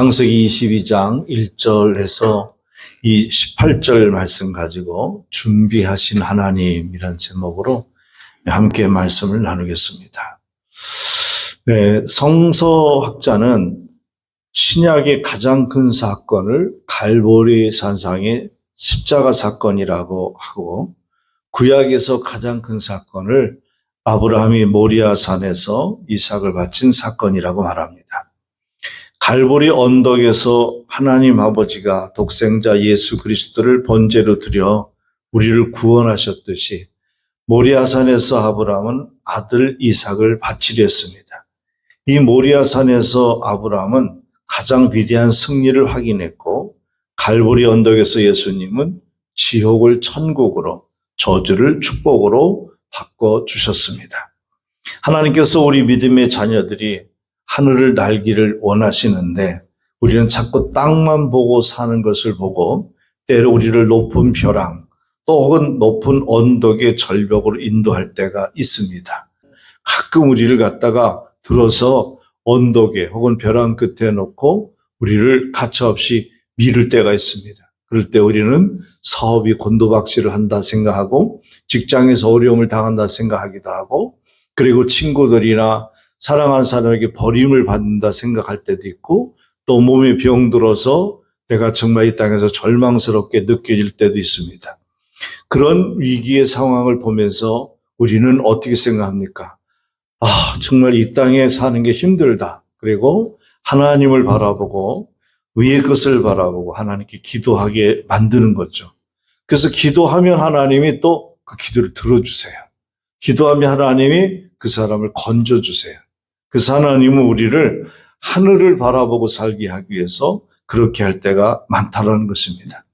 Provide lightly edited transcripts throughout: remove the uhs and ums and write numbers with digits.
창세기 22장 1절에서 이 18절 말씀 가지고 준비하신 하나님이라는 제목으로 함께 말씀을 나누겠습니다. 네, 성서학자는 신약의 가장 큰 사건을 갈보리 산상의 십자가 사건이라고 하고, 구약에서 가장 큰 사건을 아브라함이 모리아 산에서 이삭을 바친 사건이라고 말합니다. 갈보리 언덕에서 하나님 아버지가 독생자 예수 그리스도를 번제로 드려 우리를 구원하셨듯이 모리아산에서 아브라함은 아들 이삭을 바치려 했습니다. 이 모리아산에서 아브라함은 가장 위대한 승리를 확인했고, 갈보리 언덕에서 예수님은 지옥을 천국으로, 저주를 축복으로 바꿔주셨습니다. 하나님께서 우리 믿음의 자녀들이 하늘을 날기를 원하시는데, 우리는 자꾸 땅만 보고 사는 것을 보고 때로 우리를 높은 벼랑 또 혹은 높은 언덕의 절벽으로 인도할 때가 있습니다. 가끔 우리를 갖다가 들어서 언덕에 혹은 벼랑 끝에 놓고 우리를 가차없이 미룰 때가 있습니다. 그럴 때 우리는 사업이 곤두박질을 한다 생각하고, 직장에서 어려움을 당한다 생각하기도 하고, 그리고 친구들이나 사랑하는 사람에게 버림을 받는다 생각할 때도 있고, 또 몸에 병들어서 내가 정말 이 땅에서 절망스럽게 느껴질 때도 있습니다. 그런 위기의 상황을 보면서 우리는 어떻게 생각합니까? 정말 이 땅에 사는 게 힘들다. 그리고 하나님을 바라보고 위의 것을 바라보고 하나님께 기도하게 만드는 거죠. 그래서 기도하면 하나님이 또 그 기도를 들어주세요. 기도하면 하나님이 그 사람을 건져주세요. 그래서 하나님은 우리를 하늘을 바라보고 살게 하기 위해서 그렇게 할 때가 많다는 것입니다.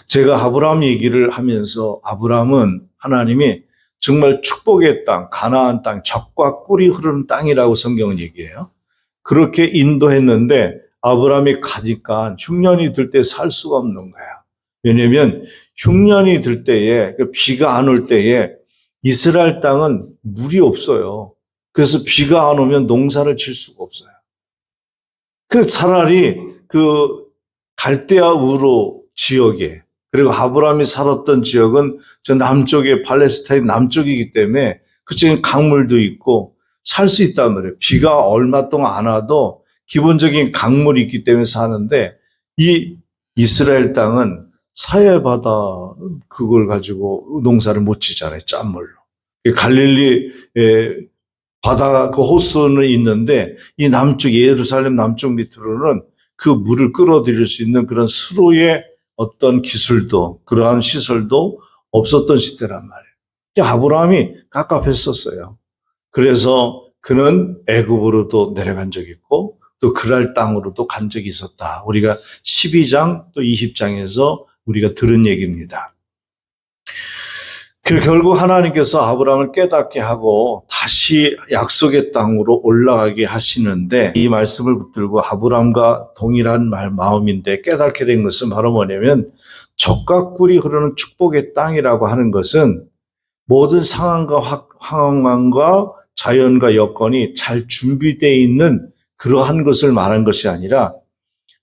제가 아브라함 얘기를 하면서, 아브라함은 하나님이 정말 축복의 땅, 가나안 땅, 젖과 꿀이 흐르는 땅이라고 성경은 얘기해요. 그렇게 인도했는데 아브라함이 가니까 흉년이 들 때 살 수가 없는 거예요. 왜냐하면 흉년이 들 때에, 비가 안 올 때에 이스라엘 땅은 물이 없어요. 그래서 비가 안 오면 농사를 질 수가 없어요. 차라리 갈대아 우르 지역에, 그리고 아브라함이 살았던 지역은 저 남쪽에 팔레스타인 남쪽이기 때문에 그쪽에 강물도 있고 살 수 있단 말이에요. 비가 얼마 동안 안 와도 기본적인 강물이 있기 때문에 사는데, 이 이스라엘 땅은 사해바다 그걸 가지고 농사를 못 지잖아요. 짠물로. 갈릴리 바다 그 호수는 있는데, 이 남쪽 예루살렘 남쪽 밑으로는 그 물을 끌어들일 수 있는 그런 수로의 어떤 기술도, 그러한 시설도 없었던 시대란 말이에요. 아브라함이 깝깝했었어요. 그래서 그는 애굽으로도 내려간 적이 있고 또 그랄 땅으로도 간 적이 있었다. 우리가 12장 또 20장에서 우리가 들은 얘기입니다. 결국 하나님께서 아브라함을 깨닫게 하고 다시 약속의 땅으로 올라가게 하시는데, 이 말씀을 붙들고 아브라함과 동일한 마음인데 깨닫게 된 것은 바로 뭐냐면, 젖과 꿀이 흐르는 축복의 땅이라고 하는 것은 모든 상황과 환경과 자연과 여건이 잘 준비되어 있는 그러한 것을 말한 것이 아니라,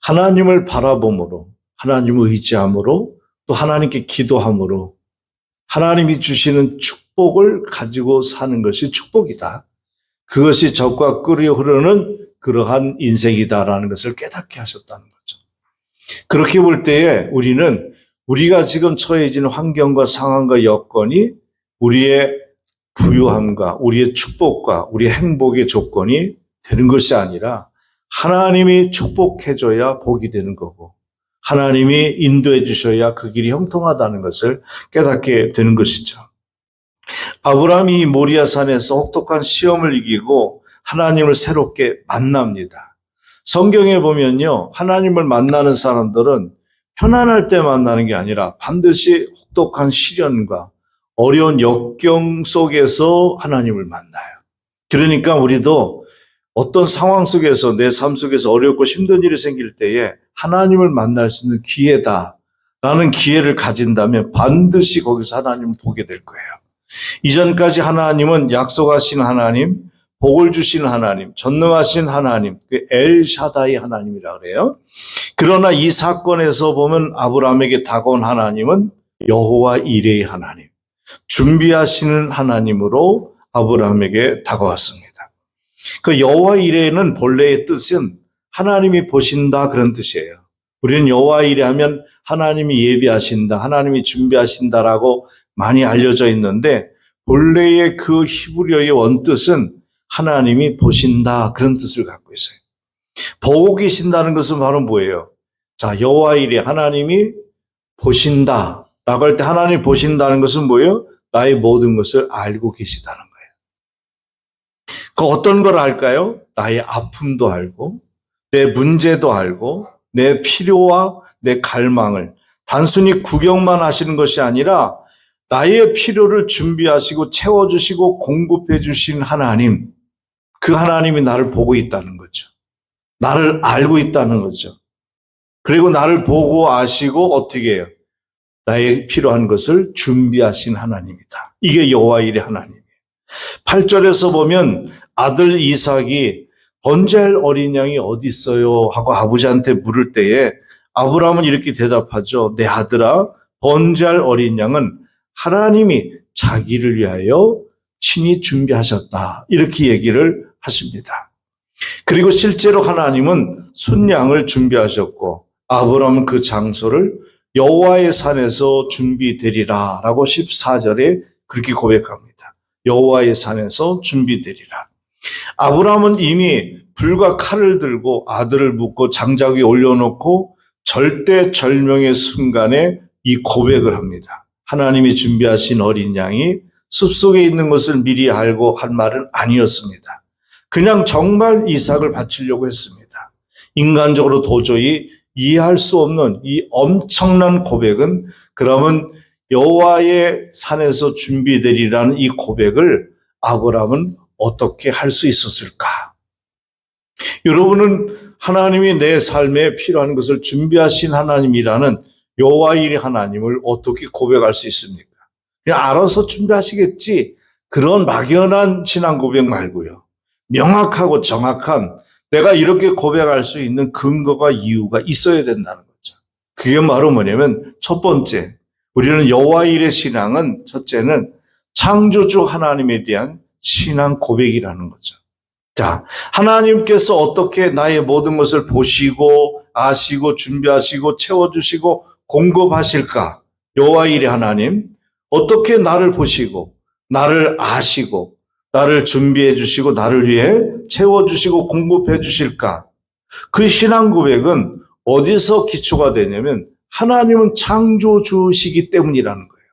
하나님을 바라봄으로, 하나님을 의지함으로, 또 하나님께 기도함으로 하나님이 주시는 축복을 가지고 사는 것이 축복이다. 그것이 젖과 꿀이 흐르는 그러한 인생이다라는 것을 깨닫게 하셨다는 거죠. 그렇게 볼 때에 우리는 우리가 지금 처해진 환경과 상황과 여건이 우리의 부유함과 우리의 축복과 우리의 행복의 조건이 되는 것이 아니라, 하나님이 축복해줘야 복이 되는 거고, 하나님이 인도해 주셔야 그 길이 형통하다는 것을 깨닫게 되는 것이죠. 아브라함이 모리아산에서 혹독한 시험을 이기고 하나님을 새롭게 만납니다. 성경에 보면요, 하나님을 만나는 사람들은 편안할 때 만나는 게 아니라 반드시 혹독한 시련과 어려운 역경 속에서 하나님을 만나요. 그러니까 우리도 어떤 상황 속에서, 내 삶 속에서 어렵고 힘든 일이 생길 때에 하나님을 만날 수 있는 기회다라는 기회를 가진다면 반드시 거기서 하나님을 보게 될 거예요. 이전까지 하나님은 약속하신 하나님, 복을 주시는 하나님, 전능하신 하나님, 그 엘샤다이 하나님이라 그래요. 그러나 이 사건에서 보면 아브라함에게 다가온 하나님은 여호와 이레의 하나님, 준비하시는 하나님으로 아브라함에게 다가왔습니다. 그 여호와 이레는 본래의 뜻은 하나님이 보신다 그런 뜻이에요. 우리는 여호와 이레 하면 하나님이 예비하신다, 하나님이 준비하신다라고 많이 알려져 있는데 본래의 그 히브리어의 원뜻은 하나님이 보신다 그런 뜻을 갖고 있어요. 보고 계신다는 것은 바로 뭐예요? 자, 여호와 이레 하나님이 보신다라고 할 때 하나님이 보신다는 것은 뭐예요? 나의 모든 것을 알고 계시다는 거예요. 그 어떤 걸 알까요? 나의 아픔도 알고 내 문제도 알고 내 필요와 내 갈망을 단순히 구경만 하시는 것이 아니라 나의 필요를 준비하시고 채워주시고 공급해 주신 하나님, 그 하나님이 나를 보고 있다는 거죠. 나를 알고 있다는 거죠. 그리고 나를 보고 아시고 어떻게 해요? 나의 필요한 것을 준비하신 하나님이다. 이게 여호와 이레 하나님이에요. 8절에서 보면 아들 이삭이 번제할 어린 양이 어디 있어요? 하고 아버지한테 물을 때에 아브라함은 이렇게 대답하죠. 내 아들아, 번제할 어린 양은 하나님이 자기를 위하여 친히 준비하셨다. 이렇게 얘기를 하십니다. 그리고 실제로 하나님은 순양을 준비하셨고 아브라함은 그 장소를 여호와의 산에서 준비되리라 라고 14절에 그렇게 고백합니다. 여호와의 산에서 준비되리라. 아브라함은 이미 불과 칼을 들고 아들을 묶고 장작 위에 올려놓고 절대절명의 순간에 이 고백을 합니다. 하나님이 준비하신 어린 양이 숲속에 있는 것을 미리 알고 한 말은 아니었습니다. 그냥 정말 이삭을 바치려고 했습니다. 인간적으로 도저히 이해할 수 없는 이 엄청난 고백은 그러면 여호와의 산에서 준비되리라는 이 고백을 아브라함은 어떻게 할 수 있었을까? 여러분은 하나님이 내 삶에 필요한 것을 준비하신 하나님이라는 여호와 이레 하나님을 어떻게 고백할 수 있습니까? 그냥 알아서 준비하시겠지. 그런 막연한 신앙 고백 말고요. 명확하고 정확한 내가 이렇게 고백할 수 있는 근거가 이유가 있어야 된다는 거죠. 그게 바로 뭐냐면 첫 번째, 우리는 여호와 이레 신앙은 첫째는 창조주 하나님에 대한 신앙 고백이라는 거죠. 자, 하나님께서 어떻게 나의 모든 것을 보시고 아시고 준비하시고 채워주시고 공급하실까? 여호와 이레 하나님, 어떻게 나를 보시고 나를 아시고 나를 준비해 주시고 나를 위해 채워주시고 공급해 주실까? 그 신앙 고백은 어디서 기초가 되냐면 하나님은 창조주시기 때문이라는 거예요.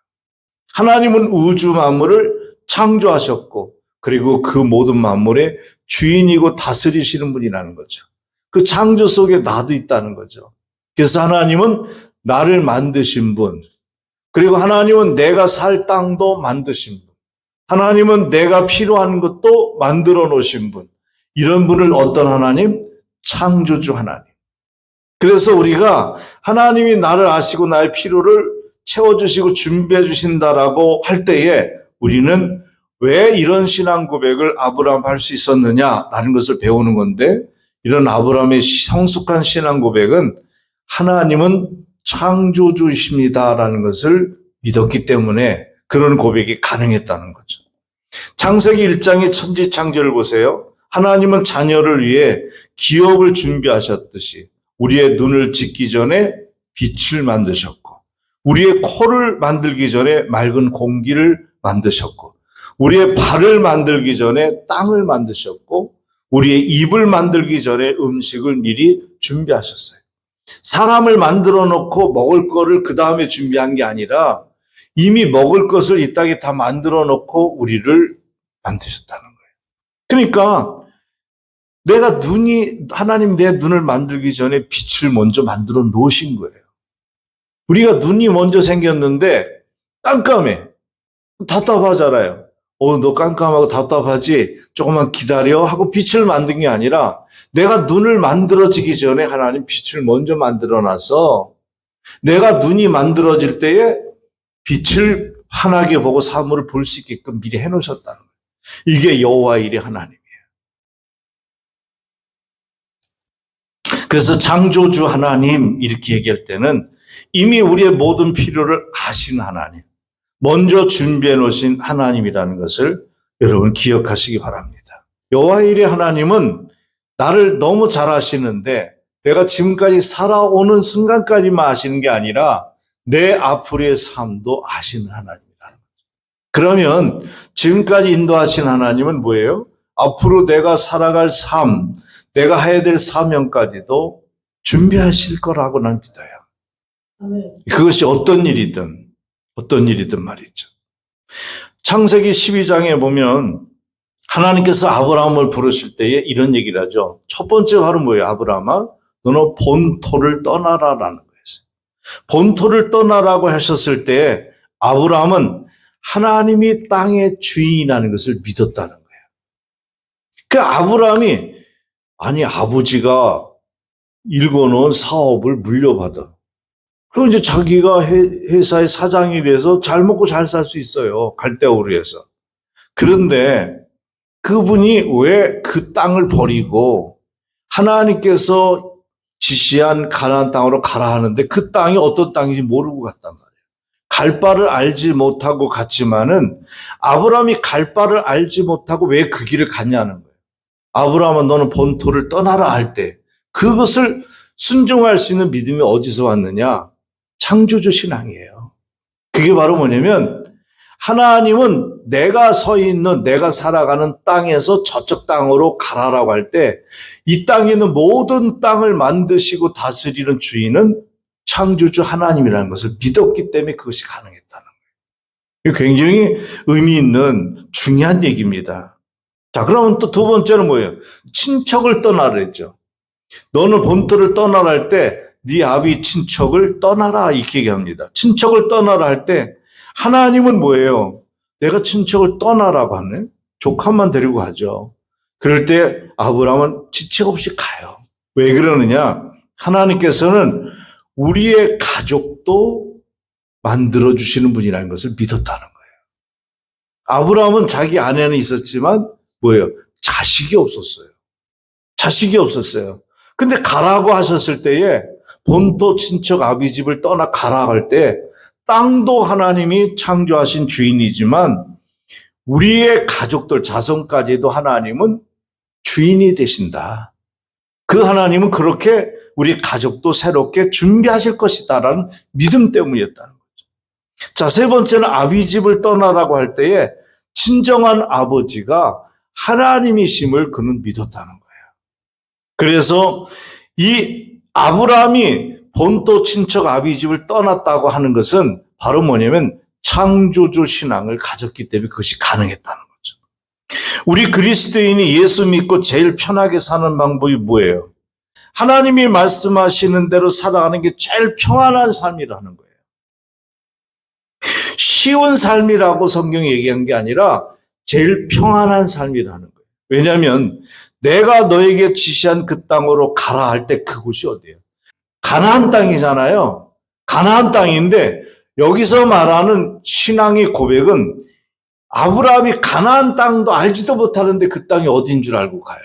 하나님은 우주 만물을 창조하셨고 그리고 그 모든 만물의 주인이고 다스리시는 분이라는 거죠. 그 창조 속에 나도 있다는 거죠. 그래서 하나님은 나를 만드신 분, 그리고 하나님은 내가 살 땅도 만드신 분, 하나님은 내가 필요한 것도 만들어 놓으신 분, 이런 분을 어떤 하나님? 창조주 하나님. 그래서 우리가 하나님이 나를 아시고 나의 필요를 채워주시고 준비해 주신다라고 할 때에 우리는 왜 이런 신앙 고백을 아브라함 할 수 있었느냐라는 것을 배우는 건데, 이런 아브라함의 성숙한 신앙 고백은 하나님은 창조주이십니다라는 것을 믿었기 때문에 그런 고백이 가능했다는 거죠. 창세기 1장의 천지창조를 보세요. 하나님은 자녀를 위해 기업을 준비하셨듯이 우리의 눈을 짓기 전에 빛을 만드셨고, 우리의 코를 만들기 전에 맑은 공기를 만드셨고, 우리의 발을 만들기 전에 땅을 만드셨고, 우리의 입을 만들기 전에 음식을 미리 준비하셨어요. 사람을 만들어 놓고 먹을 거를 그 다음에 준비한 게 아니라 이미 먹을 것을 이 땅에 다 만들어 놓고 우리를 만드셨다는 거예요. 그러니까 하나님 내 눈을 만들기 전에 빛을 먼저 만들어 놓으신 거예요. 우리가 눈이 먼저 생겼는데 깜깜해. 답답하잖아요. 너 깜깜하고 답답하지? 조금만 기다려 하고 빛을 만든 게 아니라 내가 눈을 만들어지기 전에 하나님 빛을 먼저 만들어놔서 내가 눈이 만들어질 때에 빛을 환하게 보고 사물을 볼 수 있게끔 미리 해놓으셨다는 거예요. 이게 여호와 이레 하나님이에요. 그래서 창조주 하나님 이렇게 얘기할 때는 이미 우리의 모든 필요를 아신 하나님, 먼저 준비해 놓으신 하나님이라는 것을 여러분 기억하시기 바랍니다. 여호와일의 하나님은 나를 너무 잘 아시는데 내가 지금까지 살아오는 순간까지만 아시는 게 아니라 내 앞으로의 삶도 아시는 하나님이라는 거죠. 그러면 지금까지 인도하신 하나님은 뭐예요? 앞으로 내가 살아갈 삶, 내가 해야 될 사명까지도 준비하실 거라고 난 믿어요. 그것이 어떤 일이든 말이죠. 창세기 12장에 보면 하나님께서 아브라함을 부르실 때에 이런 얘기를 하죠. 첫 번째 바로 뭐예요? 아브라함아, 너는 본토를 떠나라라는 거예요. 본토를 떠나라고 하셨을 때 아브라함은 하나님이 땅의 주인이라는 것을 믿었다는 거예요. 그 아브라함이 아니 아버지가 일궈놓은 사업을 물려받아. 그럼 이제 자기가 회사의 사장이 돼서 잘 먹고 잘 살 수 있어요. 갈대오르에서. 그런데 그분이 왜 그 땅을 버리고 하나님께서 지시한 가나안 땅으로 가라 하는데 그 땅이 어떤 땅인지 모르고 갔단 말이에요. 갈 바를 알지 못하고 갔지만은 아브라함이 갈 바를 알지 못하고 왜 그 길을 갔냐는 거예요. 아브라함은 너는 본토를 떠나라 할 때 그것을 순종할 수 있는 믿음이 어디서 왔느냐? 창조주 신앙이에요. 그게 바로 뭐냐면 하나님은 내가 서 있는 내가 살아가는 땅에서 저쪽 땅으로 가라라고 할 때 이 땅에 있는 모든 땅을 만드시고 다스리는 주인은 창조주 하나님이라는 것을 믿었기 때문에 그것이 가능했다는 거예요. 굉장히 의미 있는 중요한 얘기입니다. 자, 그러면 또 두 번째는 뭐예요? 친척을 떠나라 했죠. 너는 본토를 떠나라 할 때 네 아비 친척을 떠나라 이렇게 얘기합니다. 친척을 떠나라 할 때 하나님은 뭐예요? 내가 친척을 떠나라고 하네? 조카만 데리고 가죠. 그럴 때 아브라함은 지체 없이 가요. 왜 그러느냐? 하나님께서는 우리의 가족도 만들어주시는 분이라는 것을 믿었다는 거예요. 아브라함은 자기 아내는 있었지만 뭐예요? 자식이 없었어요. 자식이 없었어요. 근데 가라고 하셨을 때에 본토 친척 아비 집을 떠나 가라 할 때 땅도 하나님이 창조하신 주인이지만 우리의 가족들 자손까지도 하나님은 주인이 되신다. 그 하나님은 그렇게 우리 가족도 새롭게 준비하실 것이다라는 믿음 때문이었다는 거죠. 자, 세 번째는 아비 집을 떠나라고 할 때에 친정한 아버지가 하나님이심을 그는 믿었다는 거예요. 그래서 이 아브라함이 본토 친척 아비 집을 떠났다고 하는 것은 바로 뭐냐면 창조주 신앙을 가졌기 때문에 그것이 가능했다는 거죠. 우리 그리스도인이 예수 믿고 제일 편하게 사는 방법이 뭐예요? 하나님이 말씀하시는 대로 살아가는 게 제일 평안한 삶이라는 거예요. 쉬운 삶이라고 성경이 얘기한 게 아니라 제일 평안한 삶이라는 거예요. 왜냐하면 내가 너에게 지시한 그 땅으로 가라 할 때 그곳이 어디예요? 가나안 땅이잖아요. 가나안 땅인데 여기서 말하는 신앙의 고백은 아브라함이 가나안 땅도 알지도 못하는데 그 땅이 어딘 줄 알고 가요.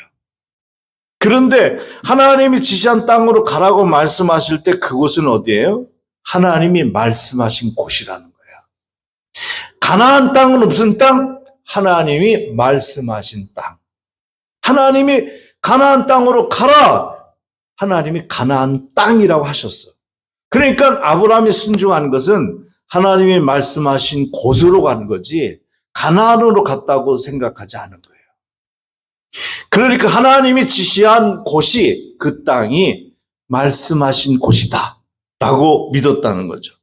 그런데 하나님이 지시한 땅으로 가라고 말씀하실 때 그곳은 어디예요? 하나님이 말씀하신 곳이라는 거예요. 가나안 땅은 무슨 땅? 하나님이 말씀하신 땅. 하나님이 가나안 땅으로 가라. 하나님이 가나안 땅이라고 하셨어. 그러니까 아브라함이 순종한 것은 하나님이 말씀하신 곳으로 간 거지 가나안으로 갔다고 생각하지 않은 거예요. 그러니까 하나님이 지시한 곳이 그 땅이 말씀하신 곳이다 라고 믿었다는 거죠.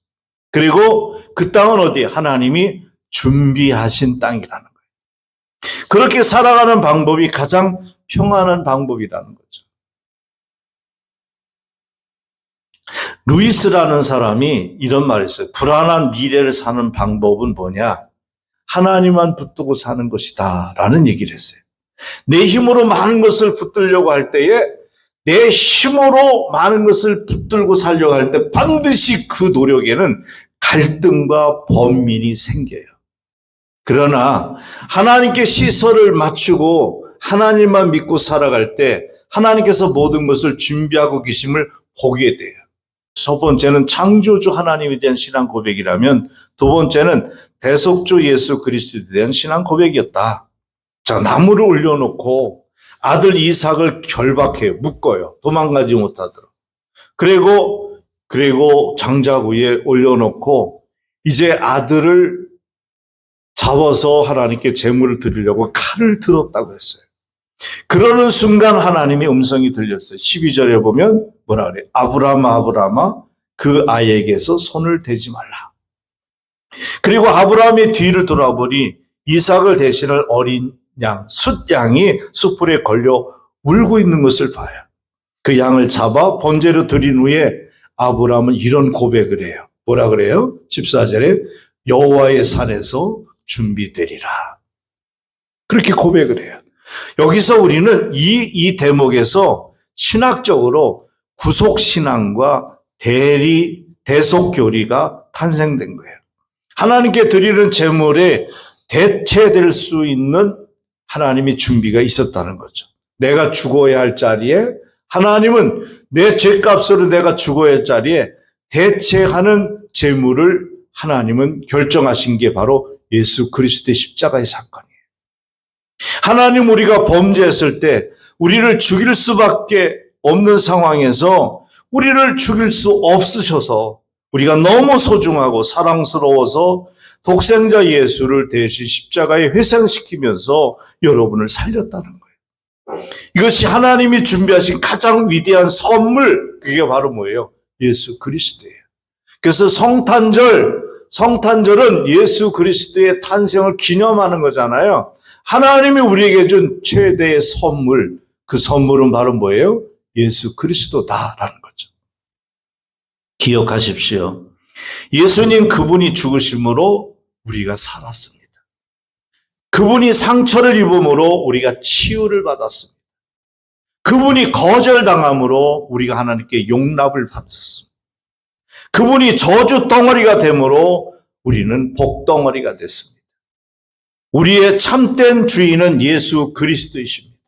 그리고 그 땅은 어디? 하나님이 준비하신 땅이라는 거예요. 그렇게 살아가는 방법이 가장 평안한 방법이라는 거죠. 루이스라는 사람이 이런 말을 했어요. 불안한 미래를 사는 방법은 뭐냐? 하나님만 붙들고 사는 것이다 라는 얘기를 했어요. 내 힘으로 많은 것을 붙들려고 할 때에 내 힘으로 많은 것을 붙들고 살려고 할 때 반드시 그 노력에는 갈등과 번민이 생겨요. 그러나 하나님께 시설을 맞추고 하나님만 믿고 살아갈 때 하나님께서 모든 것을 준비하고 계심을 보게 돼요. 첫 번째는 창조주 하나님에 대한 신앙 고백이라면 두 번째는 대속주 예수 그리스도에 대한 신앙 고백이었다. 자, 나무를 올려놓고 아들 이삭을 결박해요. 묶어요. 도망가지 못하도록. 그리고 장작 위에 올려놓고 이제 아들을 잡아서 하나님께 제물을 드리려고 칼을 들었다고 했어요. 그러는 순간 하나님의 음성이 들렸어요. 12절에 보면 뭐라 그래요? 아브라함아, 아브라함아, 그 아이에게서 손을 대지 말라. 그리고 아브라함의 뒤를 돌아보니 이삭을 대신할 어린 양, 숫양이 숯불에 걸려 울고 있는 것을 봐요. 그 양을 잡아 번제로 드린 후에 아브라함은 이런 고백을 해요. 뭐라 그래요? 14절에 여호와의 산에서 준비되리라. 그렇게 고백을 해요. 여기서 우리는 이 대목에서 신학적으로 구속신앙과 대속교리가 탄생된 거예요. 하나님께 드리는 제물에 대체될 수 있는 하나님의 준비가 있었다는 거죠. 내가 죽어야 할 자리에 하나님은 내 죄값으로 내가 죽어야 할 자리에 대체하는 제물을 하나님은 결정하신 게 바로 예수 그리스도의 십자가의 사건이에요. 하나님 우리가 범죄했을 때 우리를 죽일 수밖에 없는 상황에서 우리를 죽일 수 없으셔서 우리가 너무 소중하고 사랑스러워서 독생자 예수를 대신 십자가에 회상시키면서 여러분을 살렸다는 거예요. 이것이 하나님이 준비하신 가장 위대한 선물, 그게 바로 뭐예요? 예수 그리스도예요. 그래서 성탄절은 예수 그리스도의 탄생을 기념하는 거잖아요. 하나님이 우리에게 준 최대의 선물, 그 선물은 바로 뭐예요? 예수 그리스도다라는 거죠. 기억하십시오. 예수님 그분이 죽으심으로 우리가 살았습니다. 그분이 상처를 입음으로 우리가 치유를 받았습니다. 그분이 거절당함으로 우리가 하나님께 용납을 받았습니다. 그분이 저주 덩어리가 됨으로 우리는 복덩어리가 됐습니다. 우리의 참된 주인은 예수 그리스도이십니다.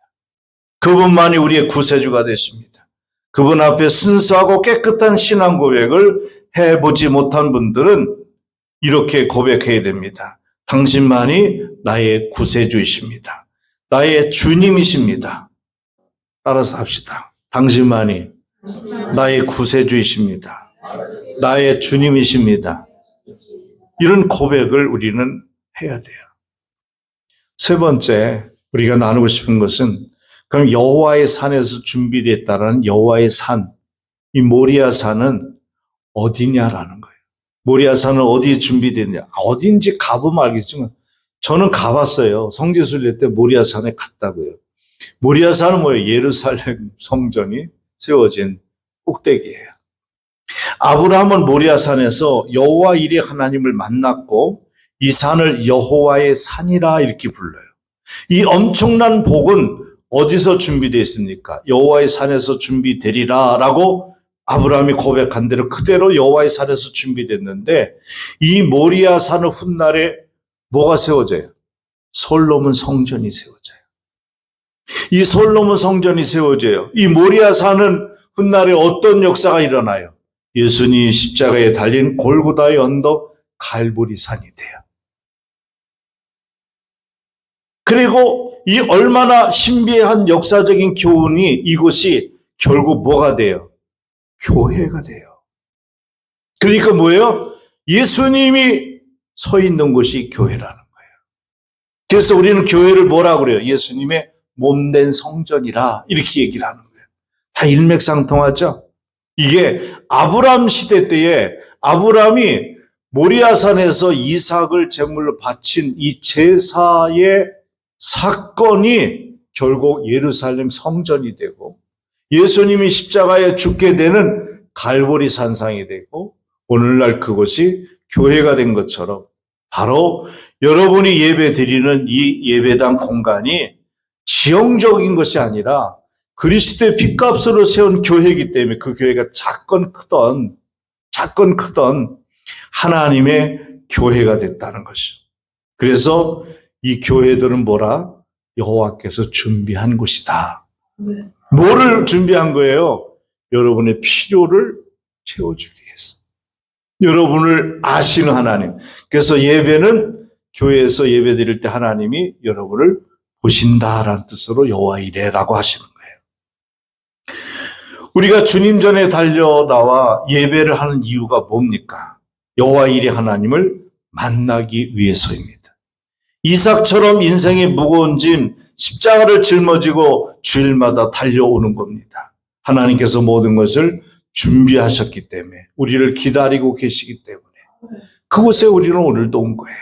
그분만이 우리의 구세주가 되십니다. 그분 앞에 순수하고 깨끗한 신앙 고백을 해보지 못한 분들은 이렇게 고백해야 됩니다. 당신만이 나의 구세주이십니다. 나의 주님이십니다. 따라서 합시다. 당신만이 나의 구세주이십니다. 나의 주님이십니다. 이런 고백을 우리는 해야 돼요. 세 번째 우리가 나누고 싶은 것은 그럼 여호와의 산에서 준비됐다라는 여호와의 산, 이 모리아 산은 어디냐라는 거예요. 모리아 산은 어디에 준비됐냐? 어딘지 가보면 알겠지만 저는 가봤어요. 성지순례 때 모리아 산에 갔다고요. 모리아 산은 뭐예요? 예루살렘 성전이 세워진 꼭대기예요. 아브라함은 모리아 산에서 여호와 일의 하나님을 만났고 이 산을 여호와의 산이라 이렇게 불러요. 이 엄청난 복은 어디서 준비되어 있습니까? 여호와의 산에서 준비되리라라고 아브라함이 고백한 대로 그대로 여호와의 산에서 준비됐는데 이 모리아 산의 훗날에 뭐가 세워져요? 솔로몬 성전이 세워져요. 이 솔로몬 성전이 세워져요. 이 모리아 산은 훗날에 어떤 역사가 일어나요? 예수님이 십자가에 달린 골고다의 언덕 갈보리 산이 돼요. 그리고 이 얼마나 신비한 역사적인 교훈이 이곳이 결국 뭐가 돼요? 교회가 돼요. 그러니까 뭐예요? 예수님이 서 있는 곳이 교회라는 거예요. 그래서 우리는 교회를 뭐라고 그래요? 예수님의 몸된 성전이라 이렇게 얘기를 하는 거예요. 다 일맥상통하죠? 이게 아브라함 시대 때에 아브라함이 모리아산에서 이삭을 제물로 바친 이 제사의 사건이 결국 예루살렘 성전이 되고 예수님이 십자가에 죽게 되는 갈보리 산상이 되고 오늘날 그곳이 교회가 된 것처럼 바로 여러분이 예배 드리는 이 예배당 공간이 지형적인 것이 아니라 그리스도의 핏값으로 세운 교회이기 때문에 그 교회가 작건 크던 하나님의 교회가 됐다는 것이죠. 그래서 이 교회들은 뭐라? 여호와께서 준비한 곳이다. 뭐를 준비한 거예요? 여러분의 필요를 채워주기 위해서. 여러분을 아시는 하나님. 그래서 예배는 교회에서 예배 드릴 때 하나님이 여러분을 보신다라는 뜻으로 여호와 이레라고 하시는 거예요. 우리가 주님 전에 달려 나와 예배를 하는 이유가 뭡니까? 여호와 이레 하나님을 만나기 위해서입니다. 이삭처럼 인생이 무거운 짐, 십자가를 짊어지고 주일마다 달려오는 겁니다. 하나님께서 모든 것을 준비하셨기 때문에, 우리를 기다리고 계시기 때문에 그곳에 우리는 오늘도 온 거예요.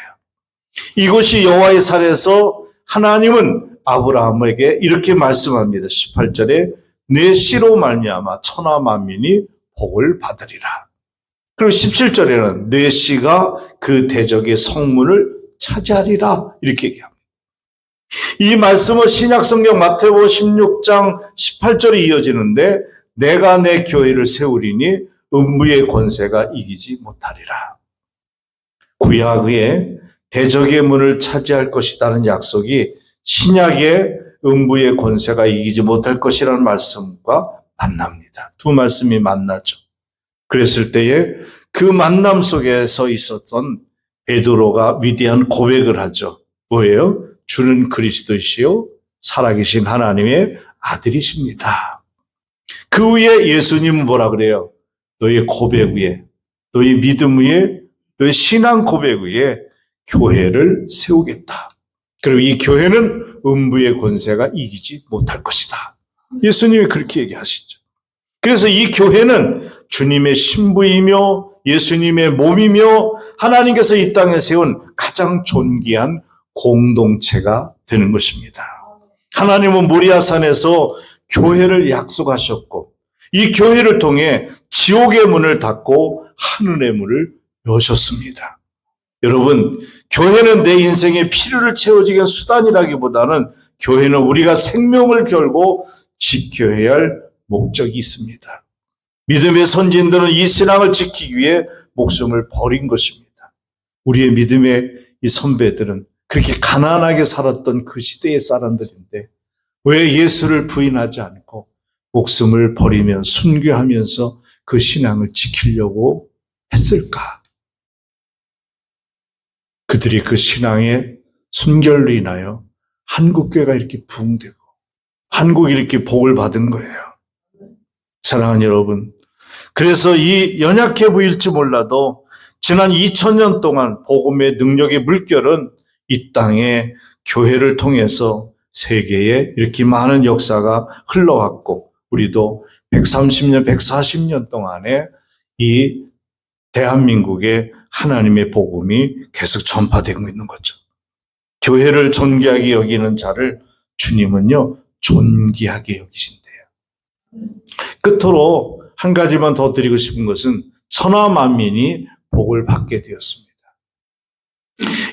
이곳이 여호와의 산에서 하나님은 아브라함에게 이렇게 말씀합니다. 18절에 내 씨로 말미암아 천하 만민이 복을 받으리라. 그리고 17절에는 내 씨가 그 대적의 성문을 차지하리라 이렇게 얘기합니다. 이 말씀은 신약성경 마태복음 16장 18절에 이어지는데 내가 내 교회를 세우리니 음부의 권세가 이기지 못하리라. 구약의 대적의 문을 차지할 것이라는 약속이 신약의 음부의 권세가 이기지 못할 것이라는 말씀과 만납니다. 두 말씀이 만나죠. 그랬을 때에 그 만남 속에서 있었던 베드로가 위대한 고백을 하죠. 뭐예요? 주는 그리스도이시요 살아계신 하나님의 아들이십니다. 그 위에 예수님은 뭐라 그래요? 너의 고백 위에, 너의 믿음 위에, 너의 신앙 고백 위에 교회를 세우겠다. 그리고 이 교회는 음부의 권세가 이기지 못할 것이다. 예수님이 그렇게 얘기하시죠. 그래서 이 교회는 주님의 신부이며 예수님의 몸이며 하나님께서 이 땅에 세운 가장 존귀한 공동체가 되는 것입니다. 하나님은 모리아산에서 교회를 약속하셨고 이 교회를 통해 지옥의 문을 닫고 하늘의 문을 여셨습니다. 여러분, 교회는 내 인생의 필요를 채워주기 위한 수단이라기보다는 교회는 우리가 생명을 걸고 지켜야 할 목적이 있습니다. 믿음의 선진들은 이 신앙을 지키기 위해 목숨을 버린 것입니다. 우리의 믿음의 이 선배들은 그렇게 가난하게 살았던 그 시대의 사람들인데 왜 예수를 부인하지 않고 목숨을 버리며 순교하면서 그 신앙을 지키려고 했을까? 그들이 그 신앙의 순결로 인하여 한국교회가 이렇게 부흥되고 한국이 이렇게 복을 받은 거예요. 사랑하는 여러분, 그래서 이 연약해 보일지 몰라도 지난 2000년 동안 복음의 능력의 물결은 이 땅에 교회를 통해서 세계에 이렇게 많은 역사가 흘러왔고 우리도 130년, 140년 동안에 이 대한민국에 하나님의 복음이 계속 전파되고 있는 거죠. 교회를 존귀하게 여기는 자를 주님은요, 존귀하게 여기신대요. 끝으로 한 가지만 더 드리고 싶은 것은 천하 만민이 복을 받게 되었습니다.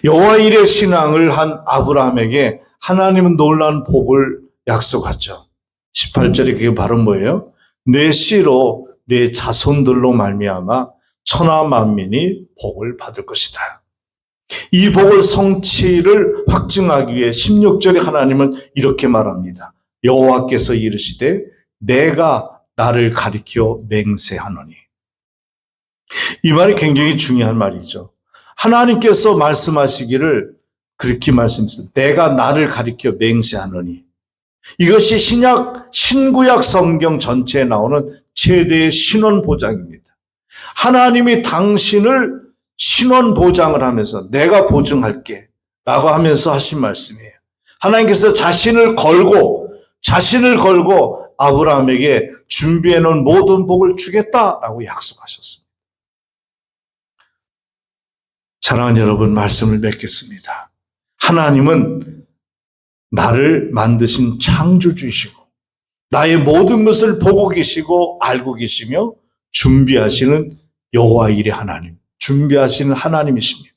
여호와 일의 신앙을 한 아브라함에게 하나님은 놀라운 복을 약속하죠. 18절에 그게 바로 뭐예요? 내 씨로 내 자손들로 말미암아 천하 만민이 복을 받을 것이다. 이 복을 성취를 확증하기 위해 16절에 하나님은 이렇게 말합니다. 여호와께서 이르시되 내가 나를 가리켜 맹세하노니. 이 말이 굉장히 중요한 말이죠. 하나님께서 말씀하시기를 그렇게 말씀하셨어요. 내가 나를 가리켜 맹세하노니. 이것이 신구약 성경 전체에 나오는 최대의 신원 보장입니다. 하나님이 당신을 신원 보장을 하면서 내가 보증할게 라고 하면서 하신 말씀이에요. 하나님께서 자신을 걸고 아브라함에게 준비해 놓은 모든 복을 주겠다라고 약속하셨습니다. 사랑하는 여러분, 말씀을 맺겠습니다. 하나님은 나를 만드신 창조주이시고 나의 모든 것을 보고 계시고 알고 계시며 준비하시는 여호와 일의 하나님, 준비하시는 하나님이십니다.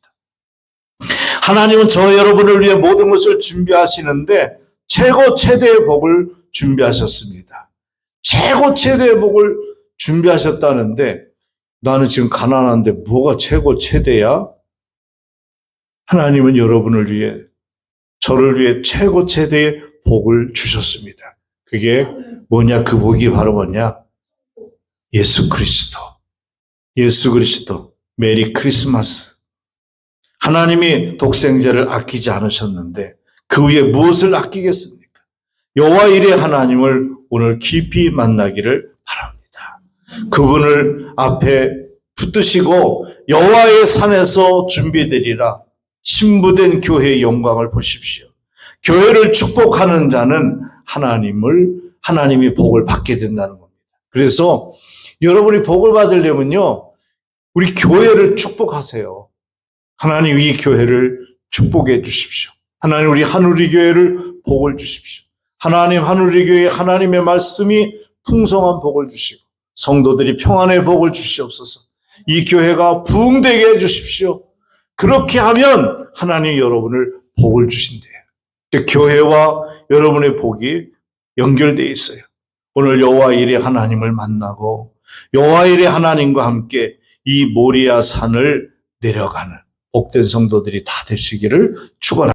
하나님은 저 여러분을 위해 모든 것을 준비하시는데 최고 최대의 복을 준비하셨습니다. 최고 최대의 복을 준비하셨다는데 나는 지금 가난한데 뭐가 최고 최대야? 하나님은 여러분을 위해, 저를 위해 최고 최대의 복을 주셨습니다. 그게 뭐냐? 그 복이 바로 뭐냐? 예수 그리스도. 예수 그리스도. 메리 크리스마스. 하나님이 독생자를 아끼지 않으셨는데 그 위에 무엇을 아끼겠습니까? 여호와 일의 하나님을 오늘 깊이 만나기를 바랍니다. 그분을 앞에 붙드시고 여호와의 산에서 준비되리라 신부된 교회의 영광을 보십시오. 교회를 축복하는 자는 하나님이 복을 받게 된다는 겁니다. 그래서 여러분이 복을 받으려면요, 우리 교회를 축복하세요. 하나님 이 교회를 축복해 주십시오. 하나님 우리 한우리 교회를 복을 주십시오. 하나님 한우리 교회에 하나님의 말씀이 풍성한 복을 주시고 성도들이 평안의 복을 주시옵소서. 이 교회가 부흥되게 해 주십시오. 그렇게 하면 하나님이 여러분을 복을 주신대요. 교회와 여러분의 복이 연결되어 있어요. 오늘 여호와 일의 하나님을 만나고 여호와 일의 하나님과 함께 이 모리아 산을 내려가는 복된 성도들이 다 되시기를 축원합니다.